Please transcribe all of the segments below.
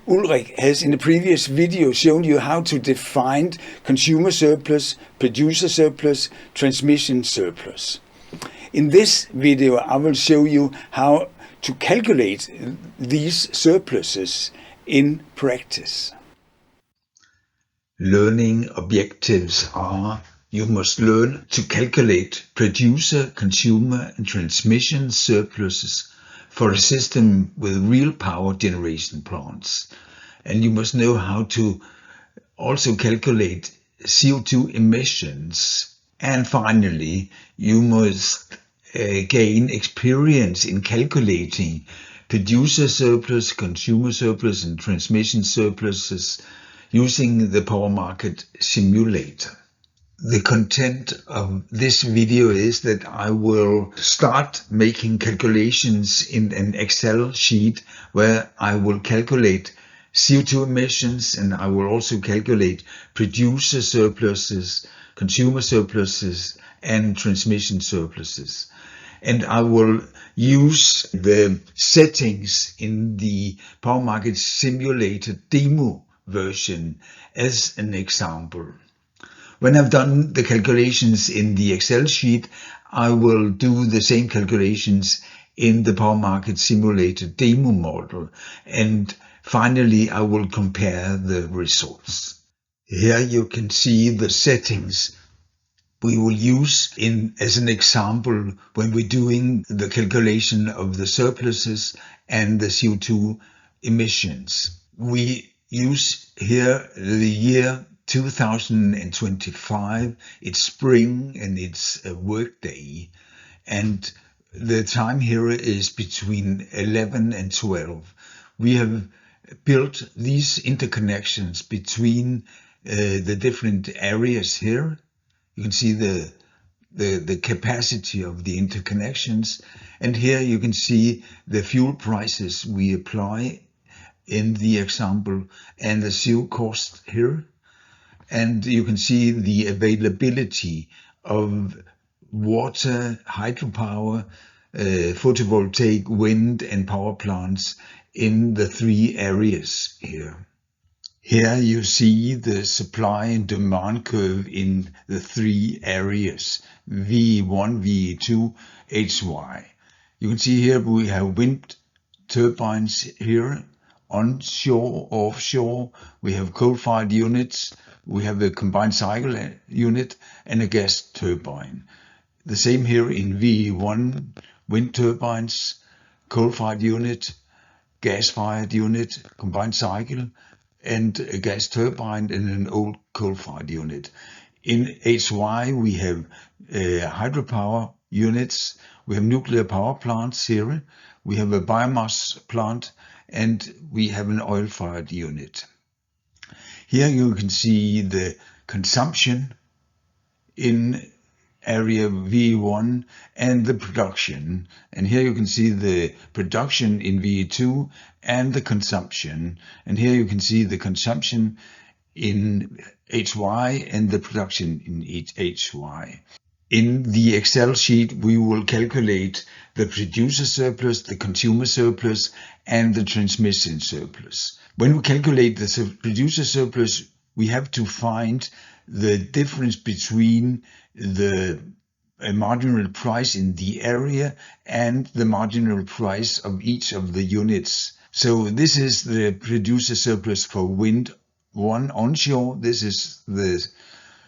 Ulrich has in the previous video shown you how to define consumer surplus, producer surplus, transmission surplus. In this video I will show you how to calculate these surpluses in practice. Learning objectives are: you must learn to calculate producer, consumer and transmission surpluses for a system with real power generation plants. And you must know how to also calculate CO2 emissions. And finally, you must gain experience in calculating producer surplus, consumer surplus and transmission surpluses using the power market simulator. The content of this video is that I will start making calculations in an Excel sheet where I will calculate CO2 emissions, and I will also calculate producer surpluses, consumer surpluses and transmission surpluses. And I will use the settings in the power market simulator demo version as an example. When I've done the calculations in the Excel sheet, I will do the same calculations in the power market simulator demo model, and finally I will compare the results. Here you can see the settings we will use as an example when we're doing the calculation of the surpluses and the CO2 emissions. We use here the year 2025, it's spring and it's a work day, and the time here is between 11 and 12. We have built these interconnections between the different areas here. You can see the capacity of the interconnections, and here you can see the fuel prices we apply in the example and the CO cost here. And you can see the availability of water, hydropower, photovoltaic, wind and power plants in the three areas here. Here you see the supply and demand curve in the three areas, VE1, VE2, HY. You can see here we have wind turbines here, onshore, offshore. We have coal-fired units. We have a combined cycle unit and a gas turbine. The same here in VE1, wind turbines, coal-fired unit, gas-fired unit, combined cycle, and a gas turbine and an old coal-fired unit. In HY we have hydropower units, we have nuclear power plants here, we have a biomass plant, and we have an oil-fired unit. Here you can see the consumption in area V1 and the production. And here you can see the production in V2 and the consumption. And here you can see the consumption in HY and the production in HY. In the Excel sheet, we will calculate the producer surplus, the consumer surplus, and the transmission surplus. When we calculate the producer surplus, we have to find the difference between the marginal price in the area and the marginal price of each of the units. So this is the producer surplus for wind 1 onshore. This is the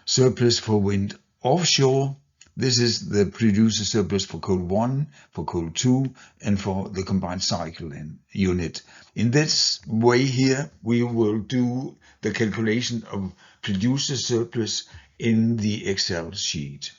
surplus for wind offshore. This is the producer surplus for coal 1, for coal 2, and for the combined cycle unit. In this way here, we will do the calculation of producer surplus in the Excel sheet.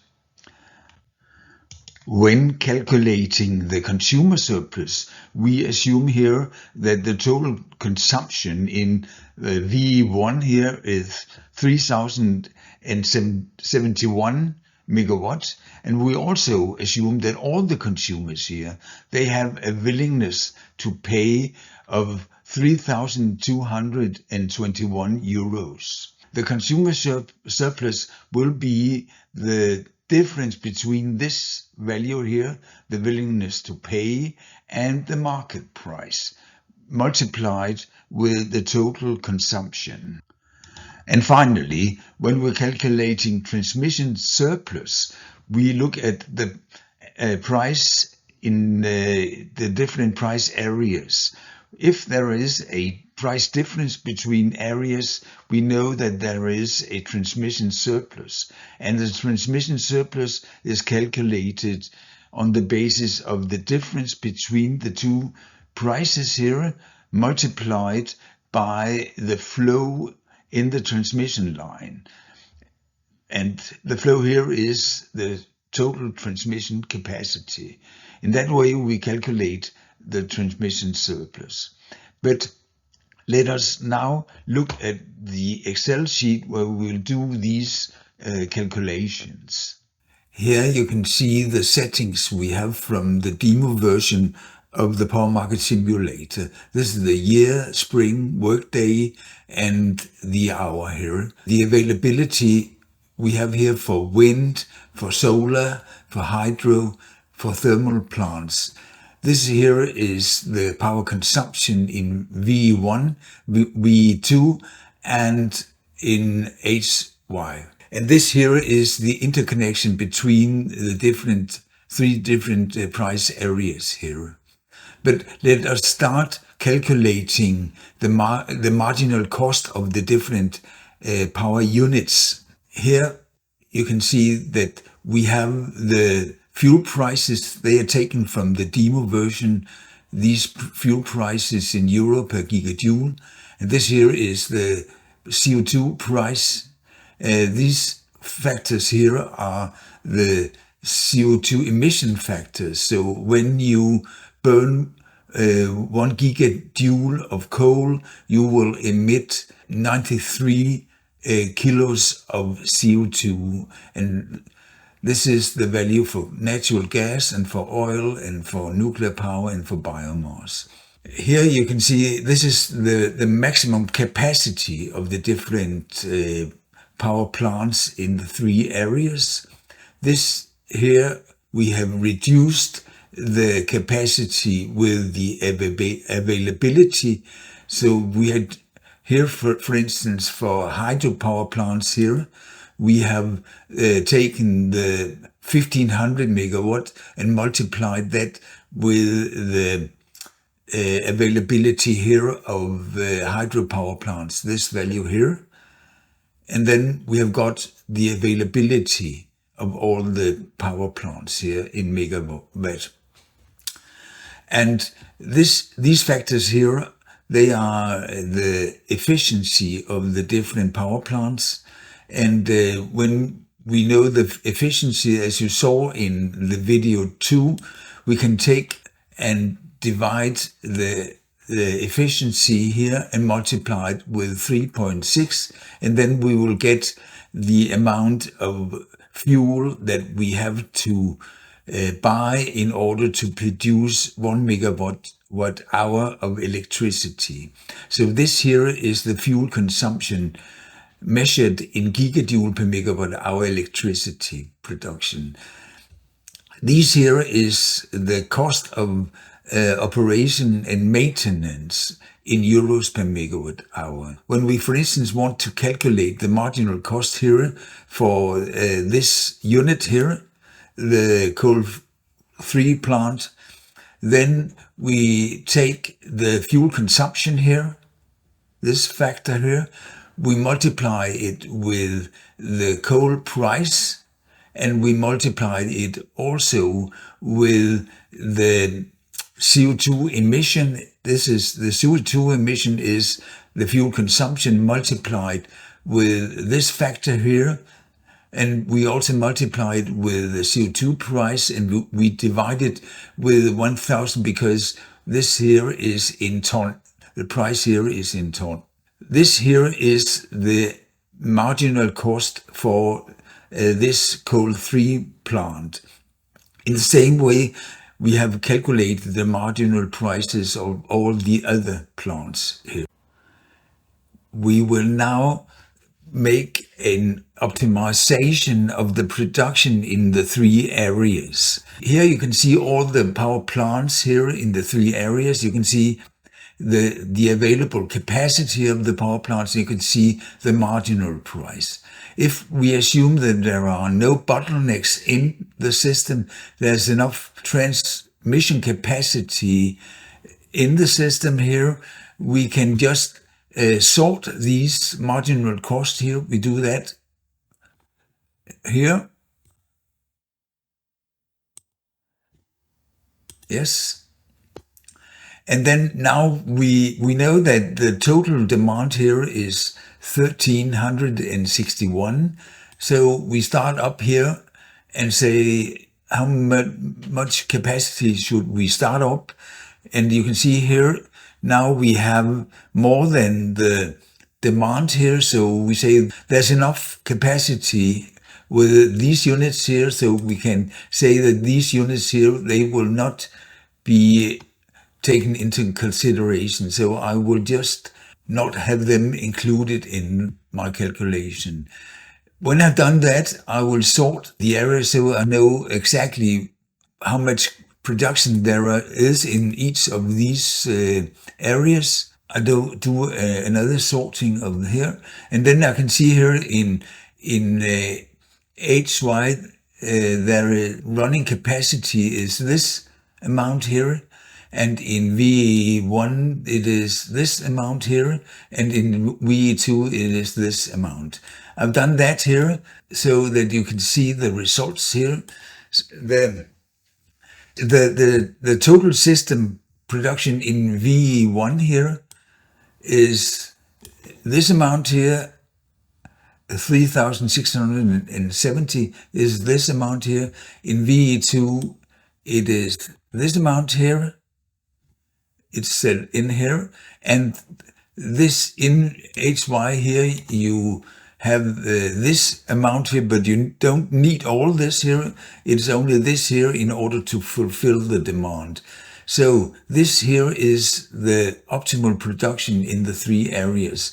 When calculating the consumer surplus, we assume here that the total consumption in V1 here is 3071 megawatts, and we also assume that all the consumers here, they have a willingness to pay of 3,221 euros. The consumer surplus will be the difference between this value here, the willingness to pay, and the market price. multiplied with the total consumption. And finally, when we're calculating transmission surplus, we look at the price in the different price areas. If there is a price difference between areas, we know that there is a transmission surplus. And the transmission surplus is calculated on the basis of the difference between the two prices here multiplied by the flow in the transmission line. And the flow here is the total transmission capacity. In that way, we calculate the transmission surplus. But let us now look at the Excel sheet where we'll do these calculations. Here you can see the settings we have from the demo version of the Power Market Simulator. This is the year, spring, workday, and the hour here. The availability we have here for wind, for solar, for hydro, for thermal plants. This here is the power consumption in V1, V2, and in HY. And this here is the interconnection between the three different price areas here. But let us start calculating the marginal cost of the different power units. Here you can see that we have the fuel prices. They are taken from the demo version. These fuel prices in euro per gigajoule. And this here is the CO2 price. These factors here are the CO2 emission factors. So when you burn 1 gigajoule of coal, you will emit 93 kilos of CO2. And this is the value for natural gas and for oil and for nuclear power and for biomass. Here you can see this is the maximum capacity of the different power plants in the three areas. This here we have reduced the capacity with the availability. So we had here, for instance, for hydropower plants here, we have taken the 1500 megawatt and multiplied that with the availability here of hydropower plants, this value here. And then we have got the availability of all the power plants here in megawatt. And these factors here, they are the efficiency of the different power plants. And when we know the efficiency, as you saw in the video 2, we can take and divide the efficiency here and multiply it with 3.6, and then we will get the amount of fuel that we have to buy in order to produce 1 megawatt hour of electricity. So this here is the fuel consumption measured in gigajoule per megawatt hour electricity production. These here is the cost of operation and maintenance in euros per megawatt hour. When we, for instance, want to calculate the marginal cost here for this unit here, the coal 3 plant, then we take the fuel consumption here, this factor here, we multiply it with the coal price, and we multiply it also with the CO2 emission. This is the CO2 emission is the fuel consumption multiplied with this factor here. And we also multiply it with the CO2 price, and we divide it with 1000 because this here is in ton. The price here is in ton. This here is the marginal cost for this coal 3 plant. In the same way, we have calculated the marginal prices of all the other plants here. We will now make an optimization of the production in the 3 areas. Here you can see all the power plants here in the 3 areas. You can see the available capacity of the power plants. You can see the marginal price. If we assume that there are no bottlenecks in the system, there's enough transmission capacity in the system here, we can just sort these marginal costs here. We do that here. Yes. And then now we know that the total demand here is 1361. So we start up here and say how much capacity should we start up? And you can see here now we have more than the demand here. So we say there's enough capacity with these units here. So we can say that these units here, they will not be taken into consideration. So I will just not have them included in my calculation. When I've done that, I will sort the area so I know exactly how much production there is in each of these areas. I do another sorting of here, and then I can see here in HY their running capacity is this amount here, and in VE1 it is this amount here, and in VE2 it is this amount. I've done that here so that you can see the results here. The total system production in VE1 here is this amount here, 3,670 is this amount here. In VE2 it is this amount here. It's set in here, and this in HY here you have this amount here, but you don't need all this here. It's only this here in order to fulfill the demand. So this here is the optimal production in the three areas.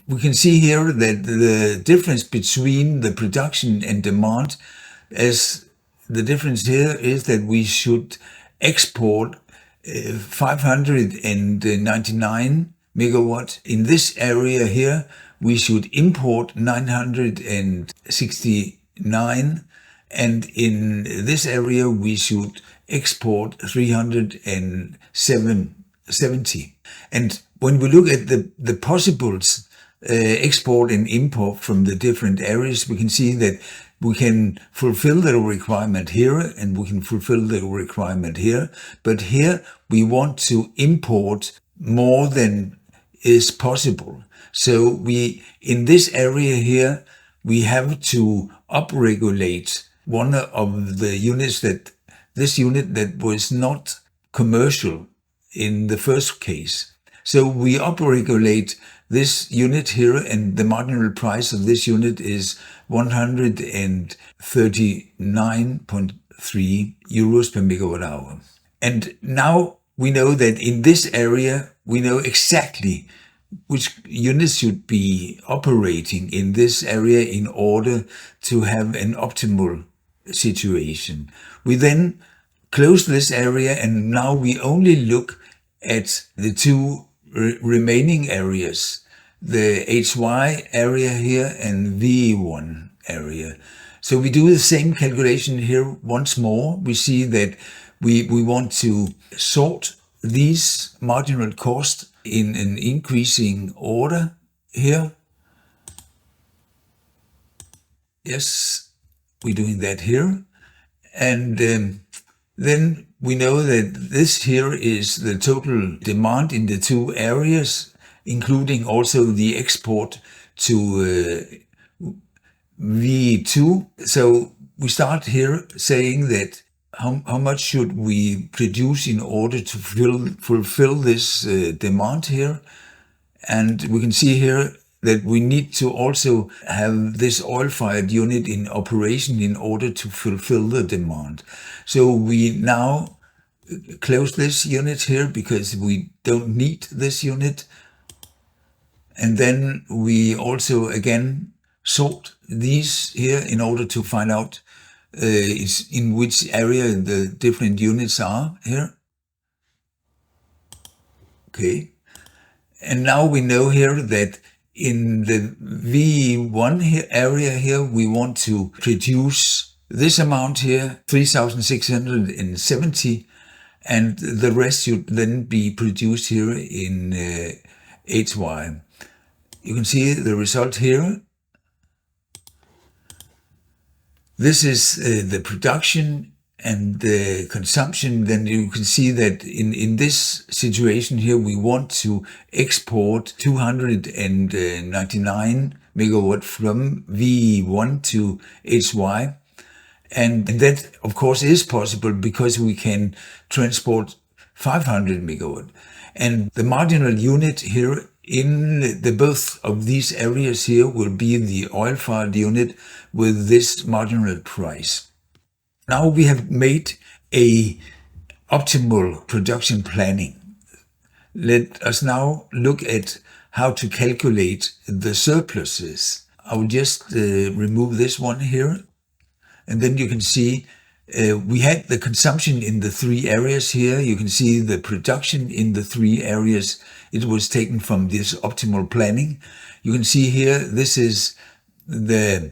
We can see here that the difference between the production and demand, as the difference here is that we should export 599 megawatt. In this area here, we should import 969, and in this area we should export 370. And when we look at the possibles export and import from the different areas, we can see that we can fulfill the requirement here and we can fulfill the requirement here. But here we want to import more than is possible. So in this area here, we have to upregulate one of the units this unit that was not commercial in the first case. So we upregulate this unit here, and the marginal price of this unit is 139.3 euros per megawatt hour. And now we know that in this area, we know exactly which units should be operating in this area in order to have an optimal situation. We then close this area, and now we only look at the two remaining areas, the HY area here and V1 area. So we do the same calculation here once more. We see that we want to sort these marginal costs in an increasing order here. Yes, we're doing that here. And then we know that this here is the total demand in the two areas, including also the export to V2. So we start here saying that how much should we produce in order to fulfill this demand here. And we can see here that we need to also have this oil-fired unit in operation in order to fulfill the demand. So we now close this unit here because we don't need this unit. And then we also again sort these here in order to find out in which area the different units are here. Okay. And now we know here that in the V1 area here, we want to produce this amount here, 3,670, and the rest should then be produced here in HY. You can see the result here. This is the production and the consumption. Then you can see that in this situation here, we want to export 299 megawatt from V1 to HY. And that, of course, is possible because we can transport 500 megawatt. And the marginal unit here in the both of these areas here will be the oil-fired unit with this marginal price. Now we have made a optimal production planning. Let us now look at how to calculate the surpluses. I will just remove this one here. And then you can see we had the consumption in the three areas here. You can see the production in the three areas. It was taken from this optimal planning. You can see here, this is the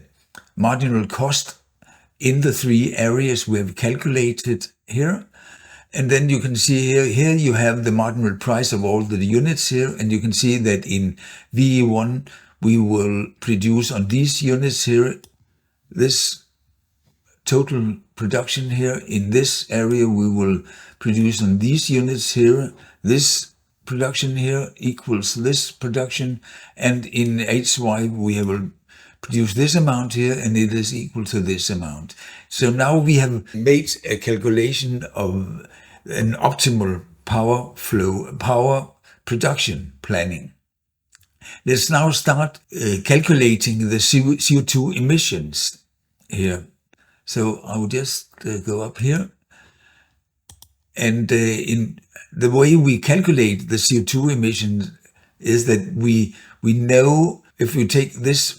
marginal cost in the three areas we have calculated here. And then you can see here you have the marginal price of all the units here. And you can see that in VE1, we will produce on these units here, this total production here. In this area, we will produce on these units here. This production here equals this production. And in HY, we will produce this amount here, and it is equal to this amount. So now we have made a calculation of an optimal power production planning. Let's now start calculating the CO2 emissions here. So I will just go up here. And in the way we calculate the CO2 emissions is that we know if we take these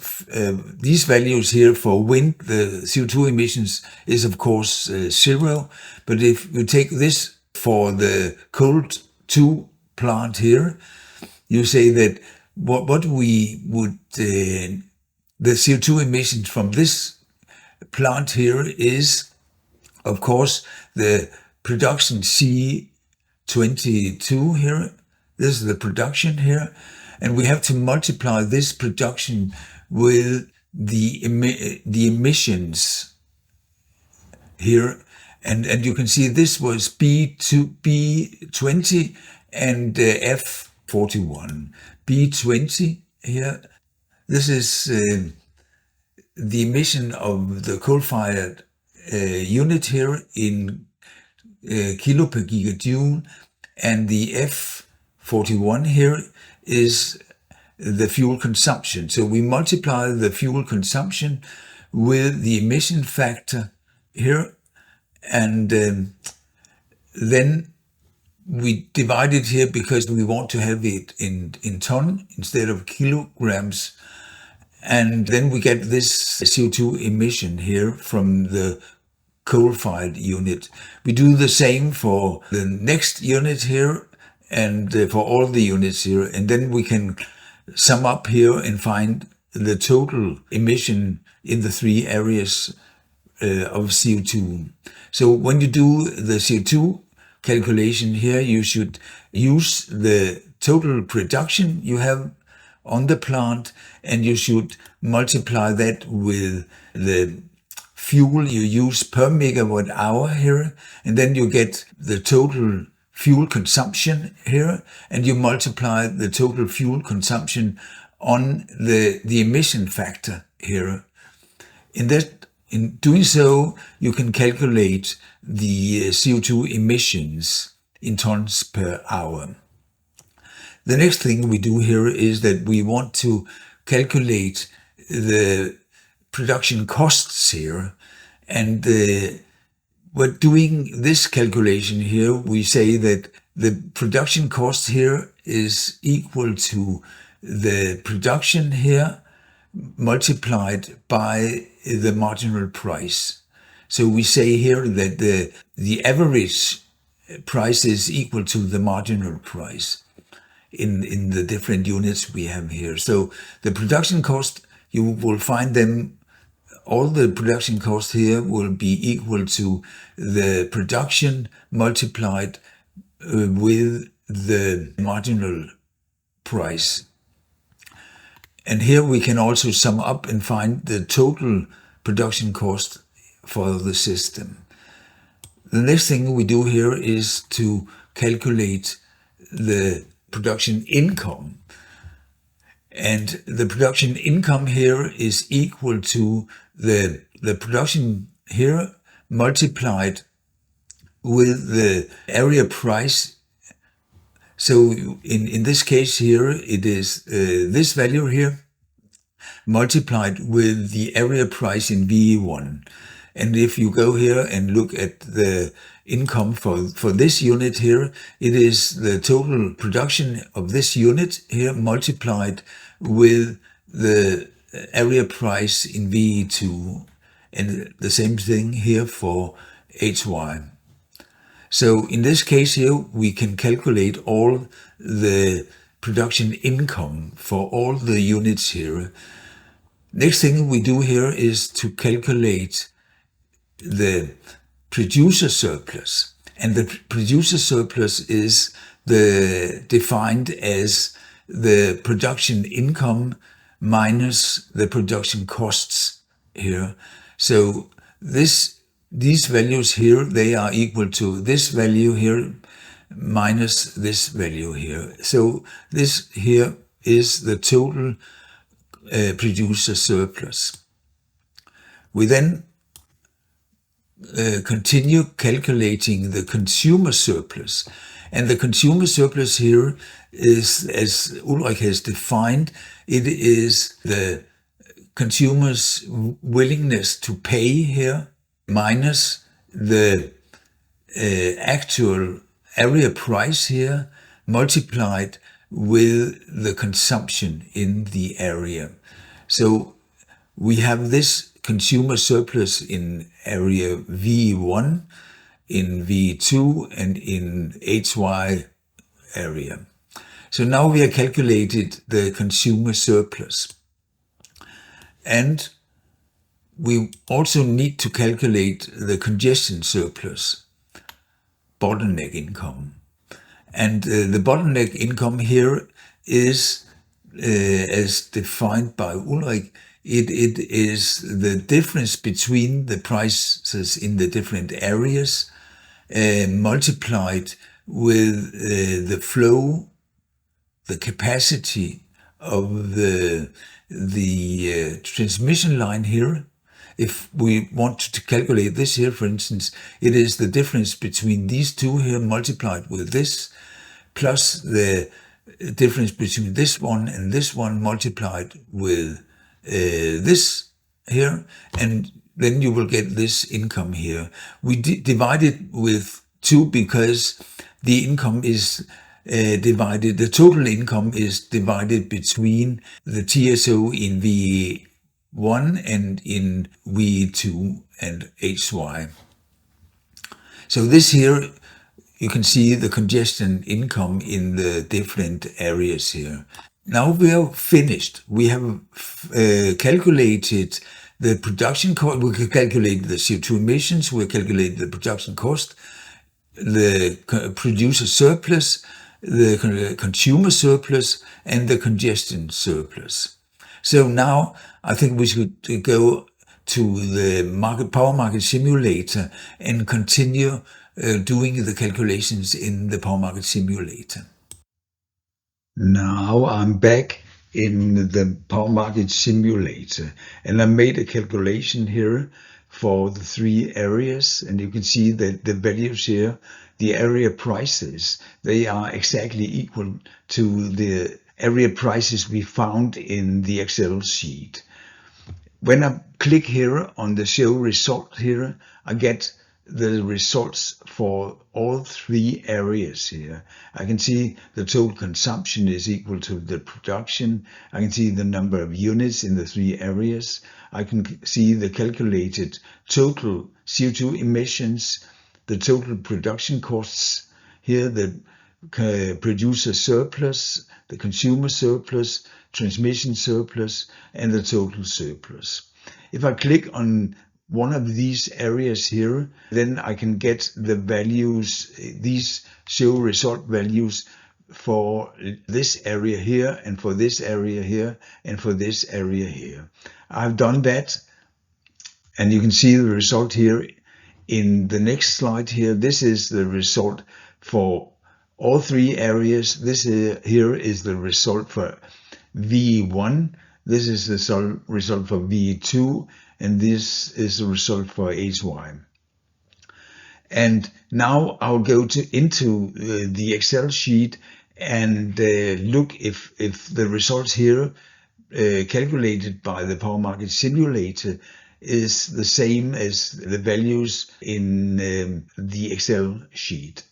values here for wind, the CO2 emissions is of course 0. But if you take this for the coal 2 plant here, you say that what we would, the CO2 emissions from this plant here is, of course, the production C22 here. This is the production here. And we have to multiply this production with the emissions here. And you can see this was B20 and F41. B20 here, this is the emission of the coal-fired unit here in kilo per gigajoule, and the F41 here is the fuel consumption. So we multiply the fuel consumption with the emission factor here, and then we divide it here because we want to have it in ton instead of kilograms. And then we get this CO2 emission here from the coal-fired unit. We do the same for the next unit here and for all the units here. And then we can sum up here and find the total emission in the three areas of CO2. So when you do the CO2 calculation here, you should use the total production you have on the plant, and you should multiply that with the fuel you use per megawatt hour here, and then you get the total fuel consumption here, and you multiply the total fuel consumption on the emission factor here. In doing so, you can calculate the CO2 emissions in tons per hour. The next thing we do here is that we want to calculate the production costs here. And we're doing this calculation here. We say that the production cost here is equal to the production here multiplied by the marginal price. So we say here that the average price is equal to the marginal price. in the different units we have here. So the production cost, you will find them, all the production cost here will be equal to the production multiplied with the marginal price. And here we can also sum up and find the total production cost for the system. The next thing we do here is to calculate the production income. And the production income here is equal to the production here multiplied with the area price. So in this case here, it is this value here multiplied with the area price in VE1. And if you go here and look at the income for this unit here, it is the total production of this unit here multiplied with the area price in VE2, and the same thing here for HY. So in this case here, we can calculate all the production income for all the units here. Next thing we do here is to calculate the producer surplus. And the producer surplus is defined as the production income minus the production costs here. So these values here, they are equal to this value here minus this value here. So this here is the total producer surplus. We then continue calculating the consumer surplus. And the consumer surplus here is, as Ulrich has defined, it is the consumer's willingness to pay here minus the actual area price here multiplied with the consumption in the area. So we have this consumer surplus in area V1, in V2, and in HY area. So now we have calculated the consumer surplus. And we also need to calculate the congestion surplus, bottleneck income. And the bottleneck income here is, as defined by Ulrich, it is the difference between the prices in the different areas multiplied with the flow, the capacity of the transmission line here. If we want to calculate this here, for instance, it is the difference between these two here multiplied with this, plus the difference between this one and this one multiplied with this here, and then you will get this income here. We divide it with 2 because the income is divided, the total income is divided between the TSO in V1 and in V2 and HY. So this here, you can see the congestion income in the different areas here. Now we are finished. We have calculated the production cost. We can calculate the CO2 emissions. We calculate the production cost, the producer surplus, the consumer surplus, and the congestion surplus. So now I think we should go to the power market simulator and continue doing the calculations in the power market simulator. Now I'm back in the power market simulator, and I made a calculation here for the 3 areas, and you can see that the values here, the area prices, they are exactly equal to the area prices we found in the Excel sheet. When I click here on the show result here, I get the results for all 3 areas here. I can see the total consumption is equal to the production. I can see the number of units in the 3 areas. I can see the calculated total CO2 emissions, the total production costs here, the producer surplus, the consumer surplus, transmission surplus, and the total surplus. If I click on one of these areas here, then I can get the values. These show result values for this area here, and for this area here, and for this area here. I've done that, and you can see the result here in the next slide here. This is the result for all three areas. This here is the result for V1. This is the result for V2, and this is the result for HY. And now I'll go into the Excel sheet and look if the results here calculated by the Power Market Simulator is the same as the values in the Excel sheet.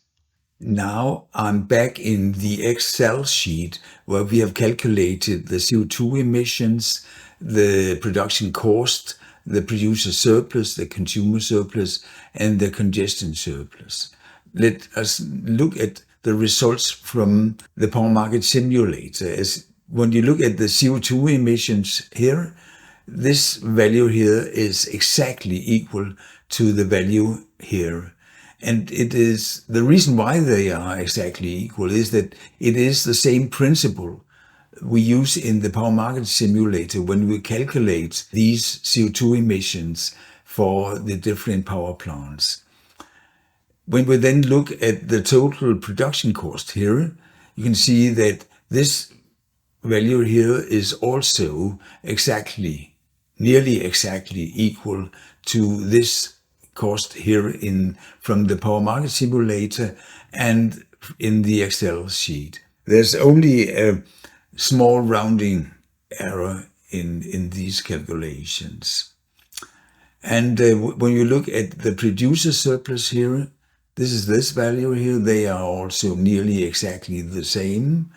Now I'm back in the Excel sheet where we have calculated the CO2 emissions, the production cost, the producer surplus, the consumer surplus, and the congestion surplus. Let us look at the results from the Power Market Simulator. As when you look at the CO2 emissions here, this value here is exactly equal to the value here. And it is the reason why they are exactly equal is that it is the same principle we use in the Power Market Simulator when we calculate these CO2 emissions for the different power plants. When we then look at the total production cost here, you can see that this value here is also nearly exactly equal to this cost here from the Power Market Simulator and in the Excel sheet. There's only a small rounding error in these calculations. And when you look at the producer surplus here, this is this value here. They are also nearly exactly the same.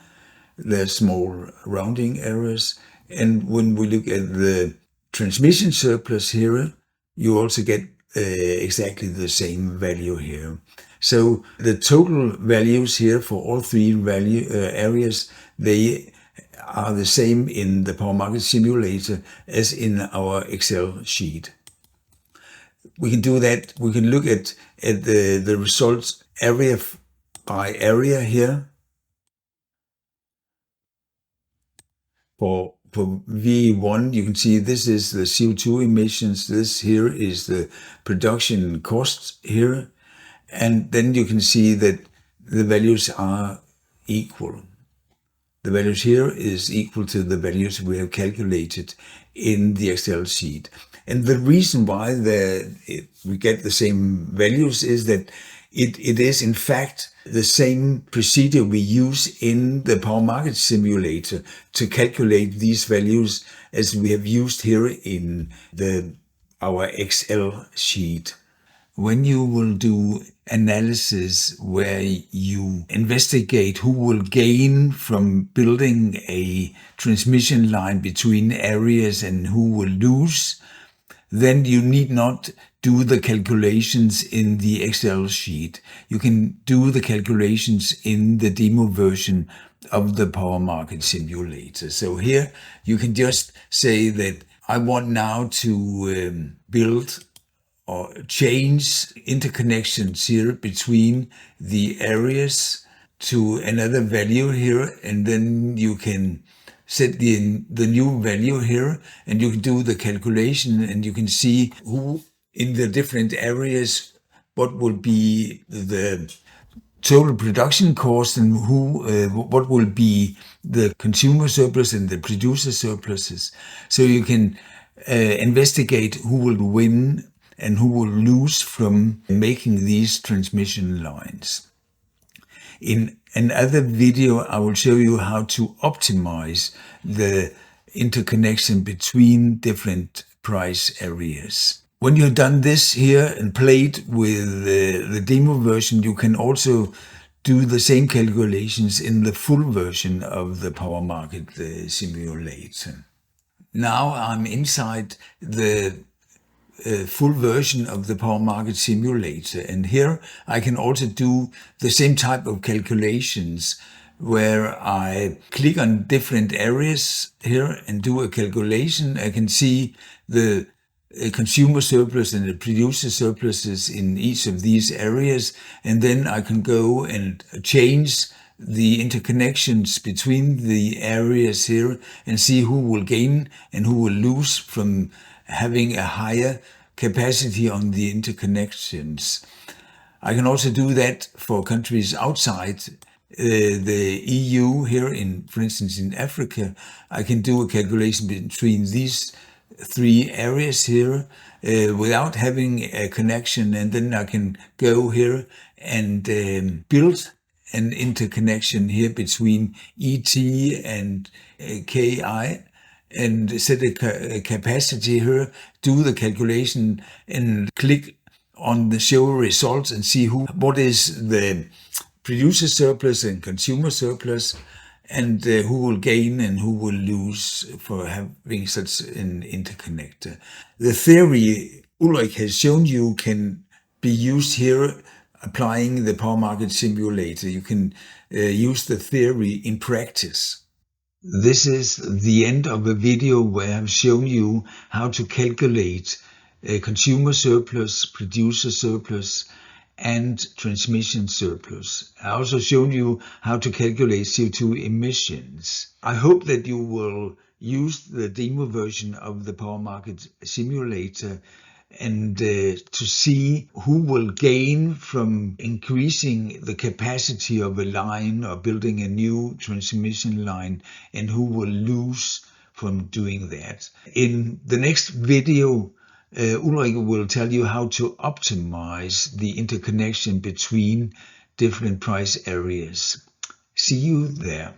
There's small rounding errors. And when we look at the transmission surplus here, you also get exactly the same value here. So the total values here for all three areas, they are the same in the Power Market Simulator as in our Excel sheet. We can do that. We can look at the results area by area here. For V1, you can see this is the CO2 emissions. This here is the production costs here. And then you can see that the values are equal. The values here is equal to the values we have calculated in the Excel sheet. And the reason why we get the same values is that it is in fact the same procedure we use in the Power Market Simulator to calculate these values as we have used here in our Excel sheet. When you will do analysis where you investigate who will gain from building a transmission line between areas and who will lose, then you need not do the calculations in the Excel sheet. You can do the calculations in the demo version of the Power Market Simulator. So here you can just say that I want now to build or change interconnections here between the areas to another value here, and then you can set the new value here, and you can do the calculation, and you can see who in the different areas, what will be the total production cost and what will be the consumer surplus and the producer surpluses. So you can investigate who will win and who will lose from making these transmission lines. In another video, I will show you how to optimize the interconnection between different price areas. When you've done this here and played with the demo version, you can also do the same calculations in the full version of the Power Market Simulator. Now I'm inside the full version of the Power Market Simulator. And here I can also do the same type of calculations where I click on different areas here and do a calculation. I can see the consumer surplus and the producer surpluses in each of these areas. And then I can go and change the interconnections between the areas here and see who will gain and who will lose from having a higher capacity on the interconnections. I can also do that for countries outside the EU here for instance, in Africa. I can do a calculation between these three areas here without having a connection, and then I can go here and build an interconnection here between ET and KI and set a capacity here, do the calculation and click on the show results and see what is the producer surplus and consumer surplus, and who will gain and who will lose for having such an interconnector. The theory Ulrich has shown you can be used here applying the Power Market Simulator. You can use the theory in practice. This is the end of a video where I've shown you how to calculate consumer surplus, producer surplus, and transmission surplus. I also shown you how to calculate CO2 emissions. I hope that you will use the demo version of the Power Market Simulator and to see who will gain from increasing the capacity of a line or building a new transmission line, and who will lose from doing that. In the next video, Ulrich will tell you how to optimize the interconnection between different price areas. See you there.